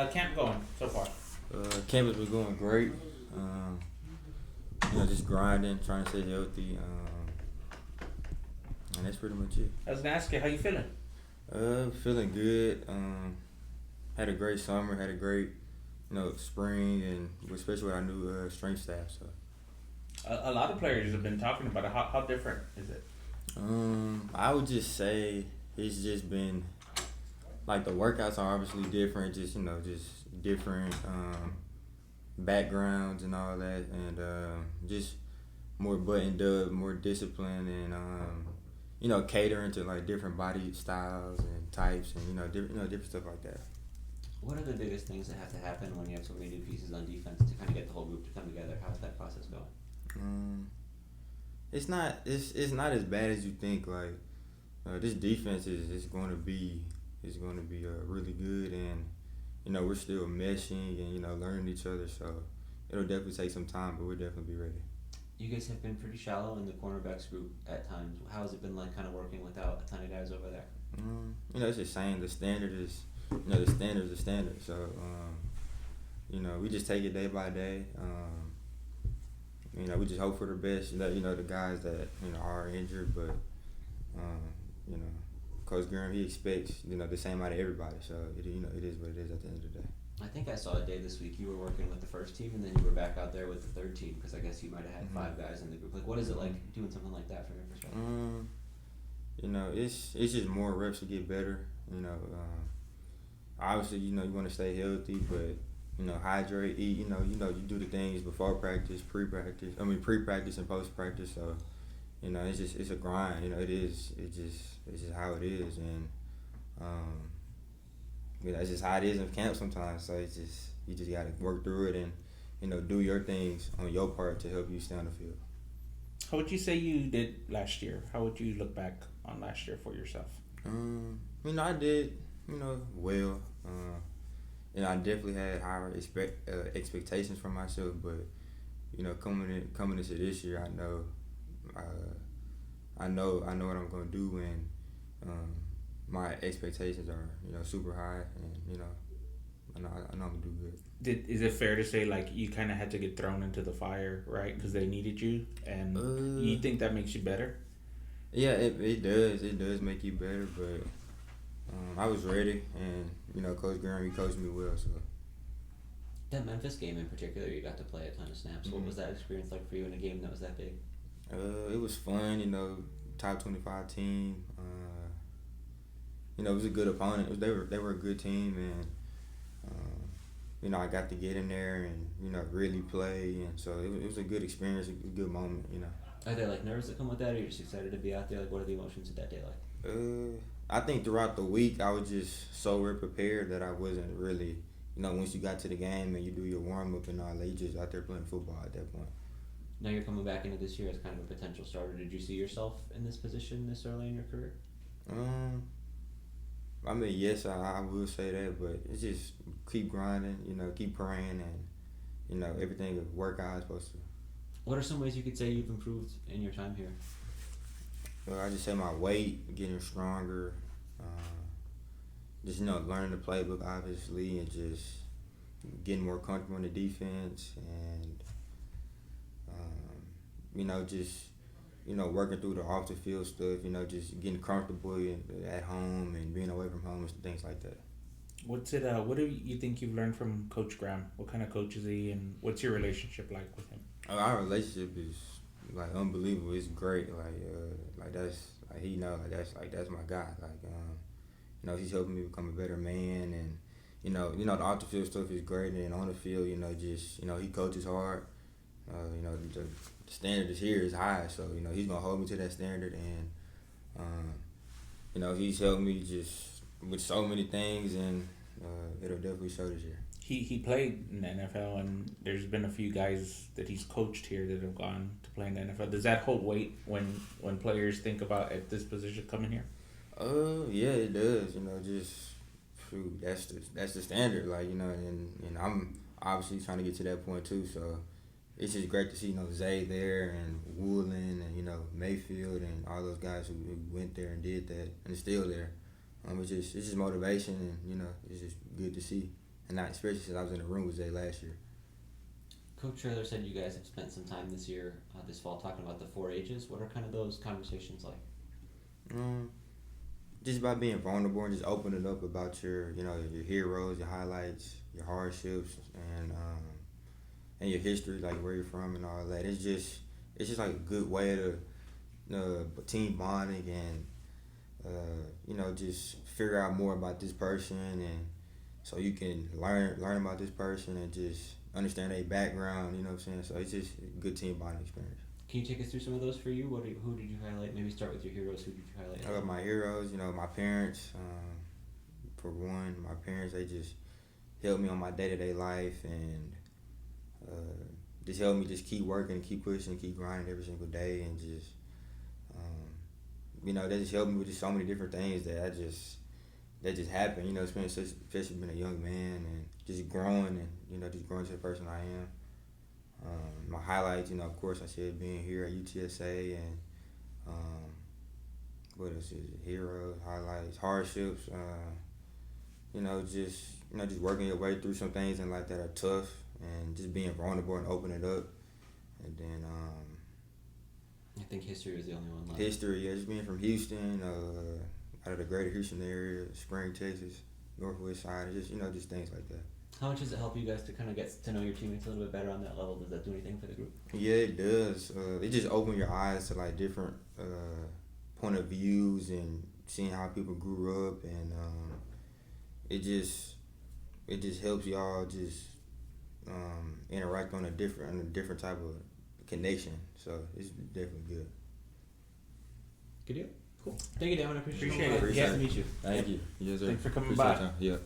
Camp going so far? Camp has been going great. Just grinding, trying to stay healthy, and that's pretty much it. I was gonna ask you how you feeling. Feeling good. Had a great summer. Had a great, spring, and especially with our new strength staff. So, A lot of players have been talking about it. How different is it? I would just say it's just been like the workouts are obviously different. Just different backgrounds and all that, and just more buttoned up, more discipline, and catering to like different body styles and types, and different stuff like that. What are the biggest things that have to happen when you have so many new pieces on defense to kind of get the whole group to come together? How's that process going? It's not as bad as you think. Like this defense is going to be really good, and we're still meshing and learning each other. So it'll definitely take some time, but we'll definitely be ready. You guys have been pretty shallow in the cornerbacks group at times. How has it been like kind of working without a ton of guys over there? It's just saying the standard is the standard is the standard. So we just take it day by day. We just hope for the best. The guys that are injured, but you know, Coach Graham, he expects the same out of everybody. So it is what it is at the end of the day. I think I saw a day this week you were working with the first team and then you were back out there with the third team because I guess you might have had five guys in the group. Like, what is it like doing something like that from your perspective? It's just more reps to get better. Obviously, you want to stay healthy, but hydrate, eat. You do the things before practice, pre-practice. Pre-practice and post-practice. So, it's a grind. It is. It's just how it is, and that's just how it is in camp sometimes. So you just gotta work through it and do your things on your part to help you stay on the field. How would you say you did last year? How would you look back on last year for yourself? I did well. I definitely had higher expectations for myself, but coming into this year, I know what I'm gonna do, and my expectations are super high, and I know I'm gonna do good. Is it fair to say like you kind of had to get thrown into the fire, right? Because they needed you, and you think that makes you better? Yeah, it does. It does make you better, but I was ready, and Coach Graham, he coached me well. So That Memphis game in particular, you got to play a ton of snaps. What was that experience like for you in a game that was that big? It was fun. Top 25 team. It was a good opponent. They were a good team, and I got to get in there and really play, and so it was a good experience, a good moment. Are there like nerves that come with that, or you're just excited to be out there? Like, what are the emotions of that day like? I think throughout the week I was just so prepared that I wasn't really, once you got to the game and you do your warm up and all that, you just out there playing football at that point. Now you're coming back into this year as kind of a potential starter. Did you see yourself in this position this early in your career? Yes, I will say that, but it's just keep grinding, keep praying, and everything will work out as supposed to. What are some ways you could say you've improved in your time here? Well, I just say my weight, getting stronger, just learning the playbook obviously, and just getting more comfortable in the defense, and just working through the off the field stuff, just getting comfortable at home and being away from home and things like that. What do you think you've learned from Coach Graham? What kind of coach is he, and what's your relationship like with him? Our relationship is like unbelievable. It's great. Like that's like that's my guy. He's helping me become a better man, and the off the field stuff is great, and on the field, he coaches hard. The standard is here is high, so he's gonna hold me to that standard, and he's helped me just with so many things, and it'll definitely show this year. He played in the NFL, and there's been a few guys that he's coached here that have gone to play in the NFL. Does that hold weight when players think about at this position coming here? Yeah, it does. That's the standard. And I'm obviously trying to get to that point too. So it's just great to see Zay there, and Woolen, and Mayfield, and all those guys who went there and did that and is still there. It's just motivation, and it's just good to see. and not especially since I was in the room with Jay last year. Coach Trailer said you guys have spent some time this year, this fall, talking about the 4-H's. What are kind of those conversations like? Just about being vulnerable and just opening up about your heroes, your highlights, your hardships, and your history, like where you're from and all that. It's just like a good way to team bonding and just figure out more about this person, and so you can learn about this person and just understand their background. You know what I'm saying? So it's just a good team bonding experience. Can you take us through some of those for you? Who did you highlight? Maybe start with your heroes. Who did you highlight? I got my heroes, my parents. For one, my parents, they just helped me on my day-to-day life and just helped me just keep working, keep pushing, keep grinding every single day, and just they just helped me with just so many different things that just happened. Especially being a young man and just growing and just growing to the person I am. My highlights, of course, I said being here at UTSA and what else is it? Heroes, highlights, hardships. Just working your way through some things and like that are tough, and just being vulnerable and opening up, and then I think history was the only one left. History, yeah, just being from Houston, out of the greater Houston area, Spring, Texas, Northwest side, just just things like that. How much does it help you guys to kind of get to know your teammates a little bit better on that level? Does that do anything for the group? Yeah, it does. It just opens your eyes to like different point of views and seeing how people grew up, and it just helps y'all just interact on a different type of connection. So it's definitely good. Good deal. Cool. Thank you, Davin. I appreciate it. Appreciate it. Nice to meet you. Thank you. Yes, sir. Thanks for coming Appreciate by. y'all. Yeah.